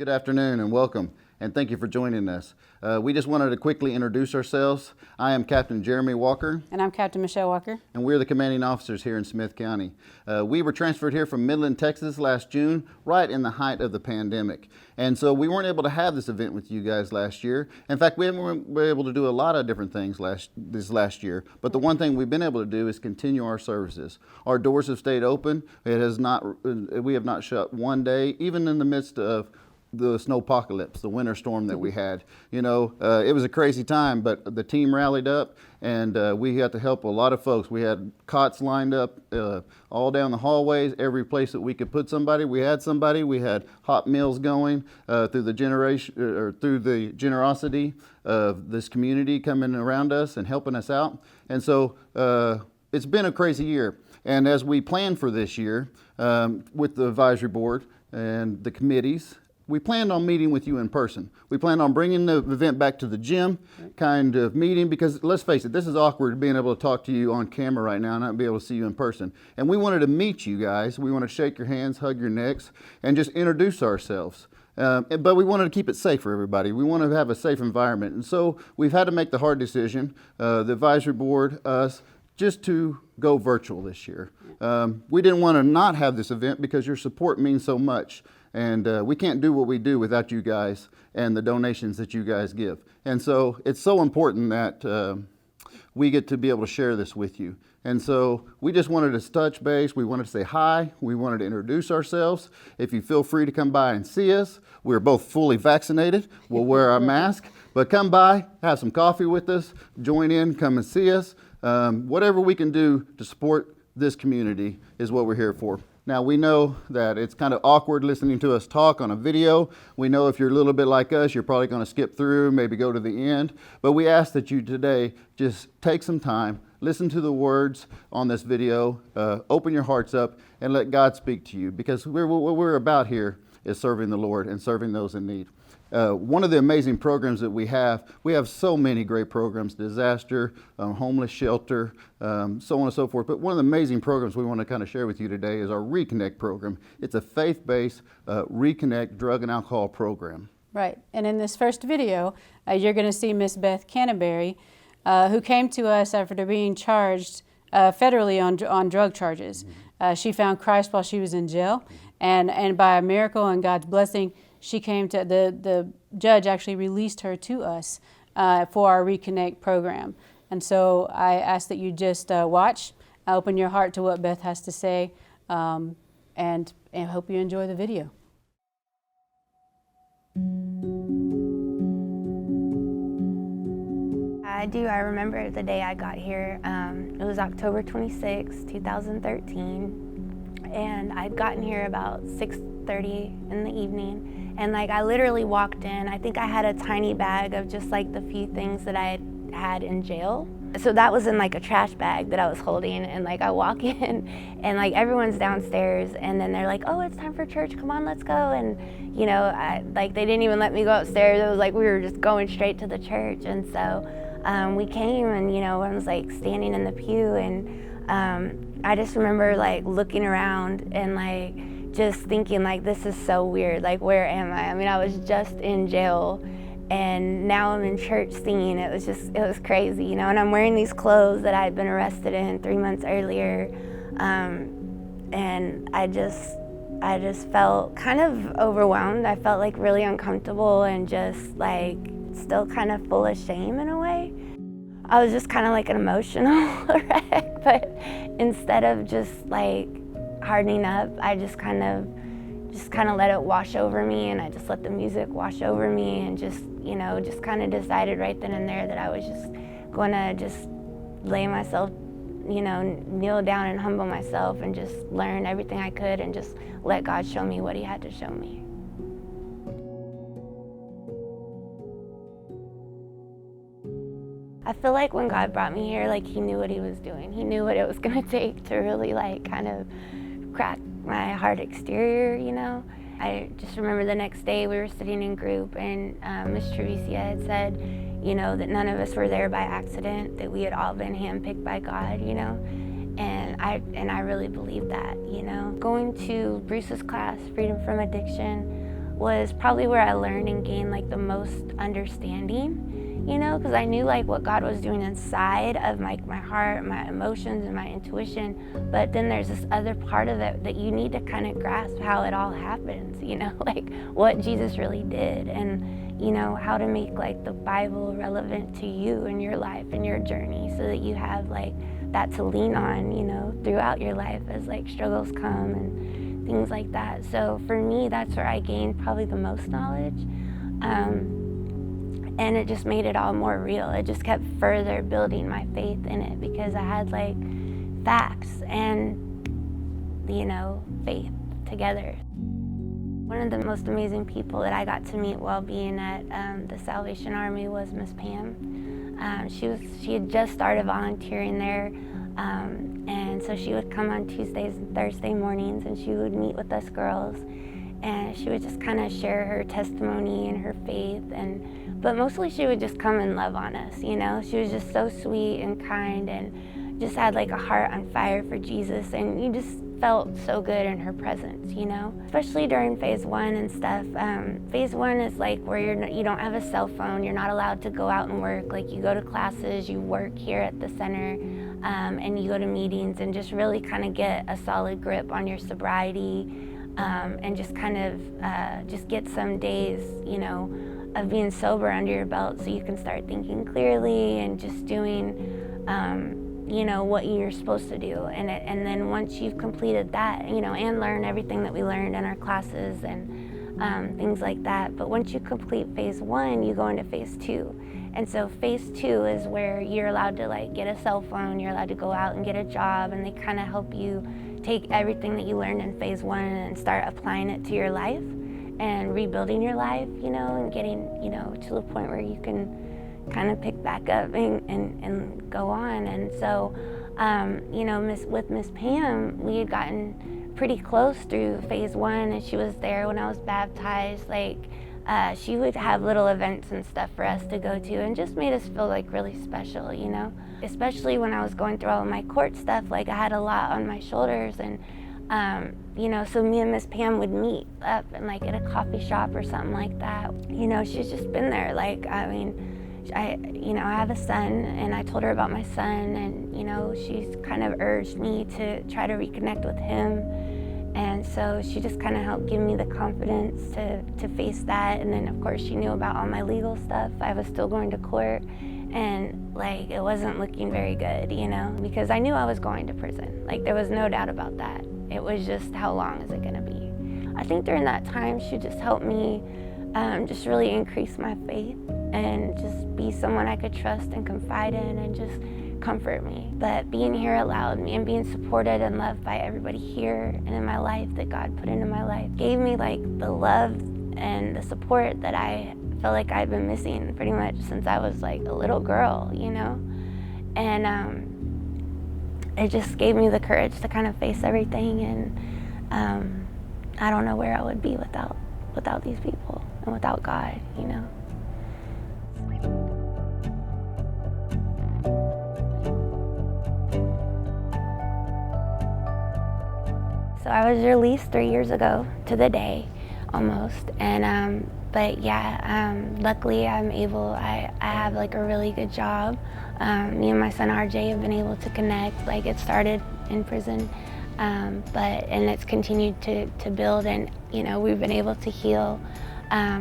Good afternoon and welcome, and thank you for joining us. We just wanted to quickly introduce ourselves. I am Captain Jeremy Walker. And I'm Captain Michelle Walker. And we're the commanding officers here in Smith County. We were transferred here from Midland, Texas last June, right in the height of the pandemic. And so we weren't able to have this event with you guys last year. In fact, we haven't been able to do a lot of different things this last year. But the one thing we've been able to do is continue our services. Our doors have stayed open. We have not shut one day, even in the midst of the snowpocalypse, the winter storm that we had. You know, it was a crazy time, but the team rallied up and we got to help a lot of folks. We had cots lined up all down the hallways, every place that we could put somebody. We had somebody. We had hot meals going through the generosity of this community coming around us and helping us out. And so it's been a crazy year. And as we plan for this year with the advisory board and the committees, we planned on meeting with you in person. We planned on bringing the event back to the gym kind of meeting because, let's face it, this is awkward being able to talk to you on camera right now and not be able to see you in person. And we wanted to meet you guys. We want to shake your hands, hug your necks, and just introduce ourselves. But we wanted to keep it safe for everybody. We want to have a safe environment. And so we've had to make the hard decision, the advisory board, us, just to go virtual this year. We didn't want to not have this event because your support means so much. And we can't do what we do without you guys and the donations that you guys give. And so it's so important that we get to be able to share this with you. And so we just wanted to touch base. We wanted to say hi. We wanted to introduce ourselves. If you feel free to come by and see us, we're both fully vaccinated. We'll wear our mask, but come by, have some coffee with us, join in, come and see us. Whatever we can do to support this community is what we're here for. Now, we know that it's kind of awkward listening to us talk on a video. We know if you're a little bit like us, you're probably going to skip through, maybe go to the end. But we ask that you today just take some time, listen to the words on this video, open your hearts up, and let God speak to you. Because what we're about here is serving the Lord and serving those in need. One of the amazing programs that we have so many great programs, disaster, homeless shelter, so on and so forth. But one of the amazing programs we want to kind of share with you today is our Reconnect program. It's a faith-based Reconnect drug and alcohol program. Right. And in this first video, you're going to see Miss Beth Canterbury, who came to us after being charged federally on drug charges. She found Christ while she was in jail, and by a miracle and God's blessing, she came to, the judge actually released her to us for our Reconnect program. And so I ask that you just watch, open your heart to what Beth has to say, and hope you enjoy the video. I do. I remember the day I got here. It was October 26, 2013, and I'd gotten here about 6:30 in the evening. And like I literally walked in, I think I had a tiny bag of just like the few things that I had in jail. So that was in like a trash bag that I was holding, and like I walk in and like everyone's downstairs, and then they're like, oh, it's time for church, come on, let's go. And you know, they didn't even let me go upstairs. It was like we were just going straight to the church. And so we came, and you know, I was like standing in the pew, and I just remember like looking around and like just thinking like, this is so weird, like where am I? I mean, I was just in jail and now I'm in church singing. It was crazy, you know, and I'm wearing these clothes that I had been arrested in 3 months earlier. And I just felt kind of overwhelmed. I felt like really uncomfortable and just like still kind of full of shame in a way. I was just kind of like an emotional wreck, but instead of just like hardening up, I just kind of let it wash over me, and I just let the music wash over me, and just, you know, just kind of decided right then and there that I was just going to just lay myself, you know, kneel down and humble myself and just learn everything I could and just let God show me what he had to show me. I feel like when God brought me here, like he knew what he was doing. He knew what it was going to take to really like kind of crack my hard exterior, you know. I just remember the next day we were sitting in group, and Ms. Trevicia had said, you know, that none of us were there by accident, that we had all been handpicked by God, you know. And I really believe that, you know. Going to Bruce's class, Freedom from Addiction, was probably where I learned and gained like the most understanding, you know, because I knew like what God was doing inside of my heart, my emotions, and my intuition. But then there's this other part of it that you need to kind of grasp how it all happens, you know, like what Jesus really did, and you know, how to make like the Bible relevant to you and your life and your journey, so that you have like that to lean on, you know, throughout your life as like struggles come and things like that. So for me, that's where I gained probably the most knowledge. And it just made it all more real. It just kept further building my faith in it, because I had like facts and, you know, faith together. One of the most amazing people that I got to meet while being at the Salvation Army was Miss Pam. She had just started volunteering there, and so she would come on Tuesdays and Thursday mornings, and she would meet with us girls, and she would just kind of share her testimony and her faith, but mostly she would just come and love on us, you know. She was just so sweet and kind, and just had like a heart on fire for Jesus, and you just felt so good in her presence, you know, especially during phase 1 and stuff. Phase 1 is like where you don't have a cell phone, you're not allowed to go out and work. Like, you go to classes, you work here at the center, and you go to meetings, and just really kind of get a solid grip on your sobriety, and just kind of just get some days, you know, of being sober under your belt, so you can start thinking clearly and just doing you know, what you're supposed to do. And then once you've completed that, you know, and learn everything that we learned in our classes and things like that. But once you complete phase 1, you go into phase 2. And so phase 2 is where you're allowed to like get a cell phone, you're allowed to go out and get a job, and they kind of help you take everything that you learned in phase 1 and start applying it to your life and rebuilding your life, you know, and getting, you know, to the point where you can kind of pick back up and go on. And so, you know, with Miss Pam, we had gotten pretty close through phase 1, and she was there when I was baptized. Like, she would have little events and stuff for us to go to, and just made us feel like really special, you know, especially when I was going through all of my court stuff. Like, I had a lot on my shoulders, and you know, so me and Miss Pam would meet up and like at a coffee shop or something like that. You know, she's just been there. Like, I mean, you know, I have a son, and I told her about my son, and, you know, she's kind of urged me to try to reconnect with him. And so she just kind of helped give me the confidence to face that. And then, of course, she knew about all my legal stuff. I was still going to court, and, like, it wasn't looking very good, you know, because I knew I was going to prison. Like, there was no doubt about that. It was just, how long is it going to be? I think during that time, she just helped me just really increase my faith and just be someone I could trust and confide in and just comfort me. But being here allowed me, and being supported and loved by everybody here and in my life that God put into my life, gave me like the love and the support that I felt like I'd been missing pretty much since I was like a little girl, you know? And it just gave me the courage to kind of face everything, and I don't know where I would be without these people and without God, you know? So I was released 3 years ago to the day, almost, and but yeah, luckily I have like a really good job. Me and my son RJ have been able to connect. Like, it started in prison, and it's continued to build, and, you know, we've been able to heal.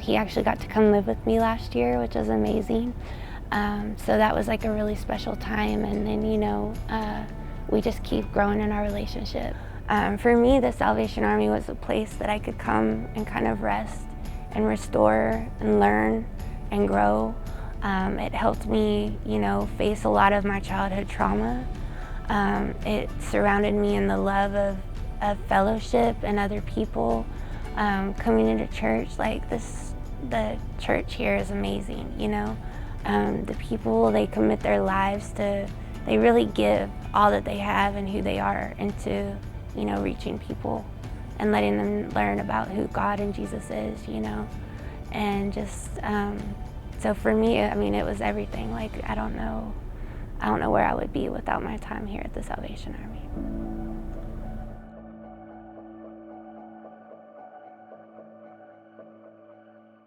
He actually got to come live with me last year, which was amazing. So that was like a really special time, and then, you know, we just keep growing in our relationship. For me, the Salvation Army was a place that I could come and kind of rest and restore and learn and grow. It helped me, you know, face a lot of my childhood trauma. It surrounded me in the love of fellowship and other people. Coming into church, like the church here is amazing, you know. The people, they commit their lives to, they really give all that they have and who they are into, you know, reaching people and letting them learn about who God and Jesus is, you know. And just, so for me, I mean, it was everything. Like, I don't know where I would be without my time here at the Salvation Army.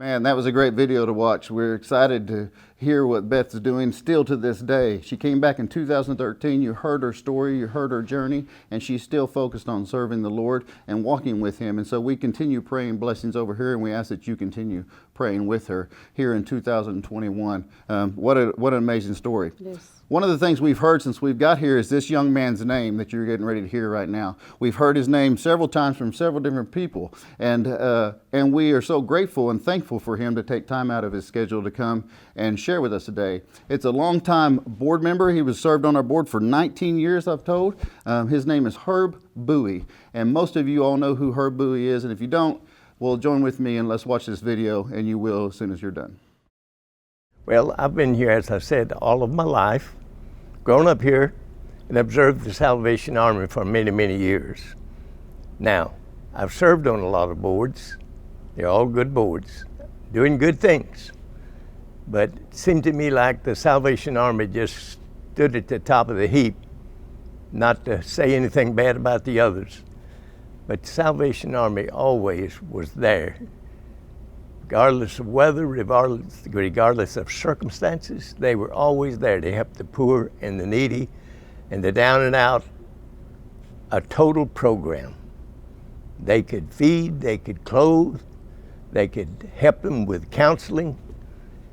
Man, that was a great video to watch. We're excited to hear what Beth's doing still to this day. She came back in 2013. You heard her story, you heard her journey, and she's still focused on serving the Lord and walking with Him. And so we continue praying blessings over here, and we ask that you continue praying with her here in 2021. What an amazing story. Yes. One of the things we've heard since we've got here is this young man's name that you're getting ready to hear right now. We've heard his name several times from several different people, and we are so grateful and thankful for him to take time out of his schedule to come and share with us today. It's a longtime board member. He was served on our board for 19 years, I've told. His name is Herb Bowie, and most of you all know who Herb Bowie is, and if you don't, well, join with me and let's watch this video, and you will as soon as you're done. Well, I've been here, as I said, all of my life, grown up here, and observed the Salvation Army for many, many years. Now, I've served on a lot of boards. They're all good boards, doing good things. But it seemed to me like the Salvation Army just stood at the top of the heap, not to say anything bad about the others. But the Salvation Army always was there. Regardless of weather, regardless of circumstances, they were always there to help the poor and the needy and the down and out. A total program. They could feed, they could clothe, they could help them with counseling,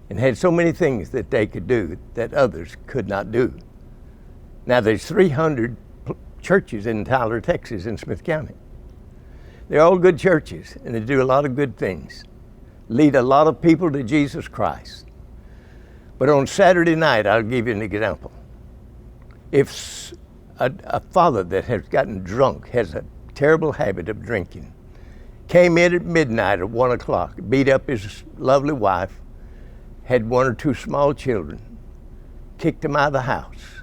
and had so many things that they could do that others could not do. Now there's 300 churches in Tyler, Texas, in Smith County. They're all good churches, and they do a lot of good things. Lead a lot of people to Jesus Christ. But on Saturday night, I'll give you an example. If a father that has gotten drunk, has a terrible habit of drinking, came in at midnight or 1 o'clock, beat up his lovely wife, had 1 or 2 small children, kicked him out of the house.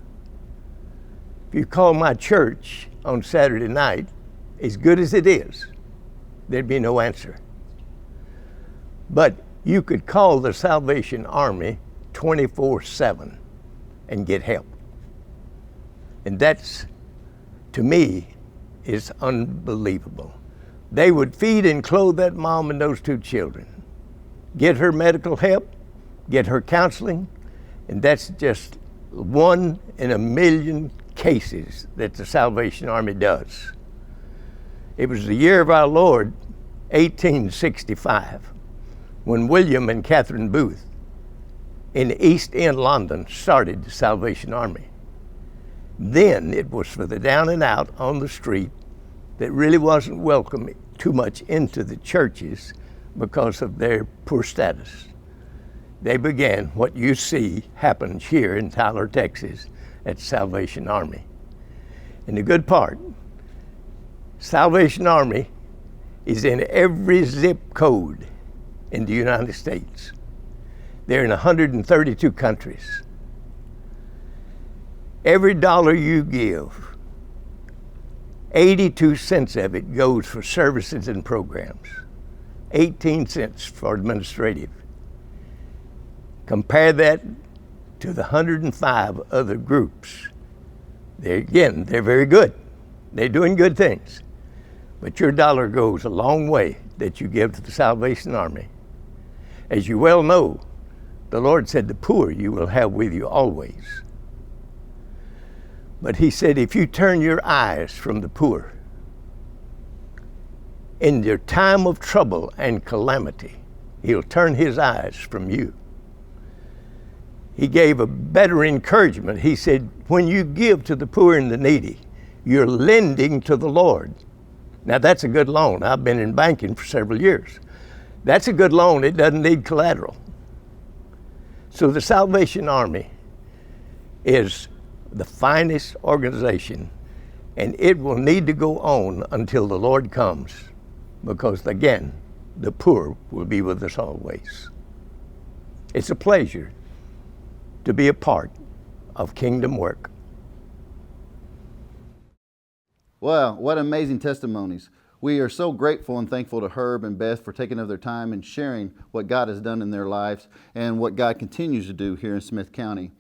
If you call my church on Saturday night, as good as it is, there'd be no answer. But you could call the Salvation Army 24/7 and get help. And that's, to me, is unbelievable. They would feed and clothe that mom and those 2 children, get her medical help, get her counseling, and that's just 1 in a million cases that the Salvation Army does. It was the year of our Lord, 1865. When William and Catherine Booth in East End, London, started the Salvation Army. Then it was for the down and out on the street that really wasn't welcome too much into the churches because of their poor status. They began what you see happens here in Tyler, Texas at Salvation Army. And the good part, Salvation Army is in every zip code in the United States. They're in 132 countries. Every dollar you give, 82 cents of it goes for services and programs, 18 cents for administrative. Compare that to the 105 other groups. They're very good. They're doing good things. But your dollar goes a long way that you give to the Salvation Army. As you well know, the Lord said, the poor you will have with you always. But He said, if you turn your eyes from the poor, in your time of trouble and calamity, He'll turn His eyes from you. He gave a better encouragement. He said, when you give to the poor and the needy, you're lending to the Lord. Now that's a good loan. I've been in banking for several years. That's a good loan. It doesn't need collateral. So the Salvation Army is the finest organization, and it will need to go on until the Lord comes, because again, the poor will be with us always. It's a pleasure to be a part of kingdom work. Wow, what amazing testimonies. We are so grateful and thankful to Herb and Beth for taking of their time and sharing what God has done in their lives and what God continues to do here in Smith County.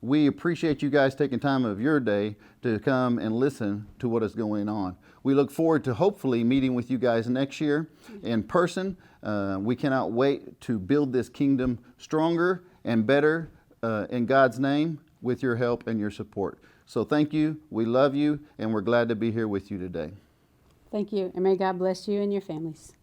We appreciate you guys taking time of your day to come and listen to what is going on. We look forward to hopefully meeting with you guys next year in person. We cannot wait to build this kingdom stronger and better in God's name with your help and your support. So thank you, we love you, and we're glad to be here with you today. Thank you, and may God bless you and your families.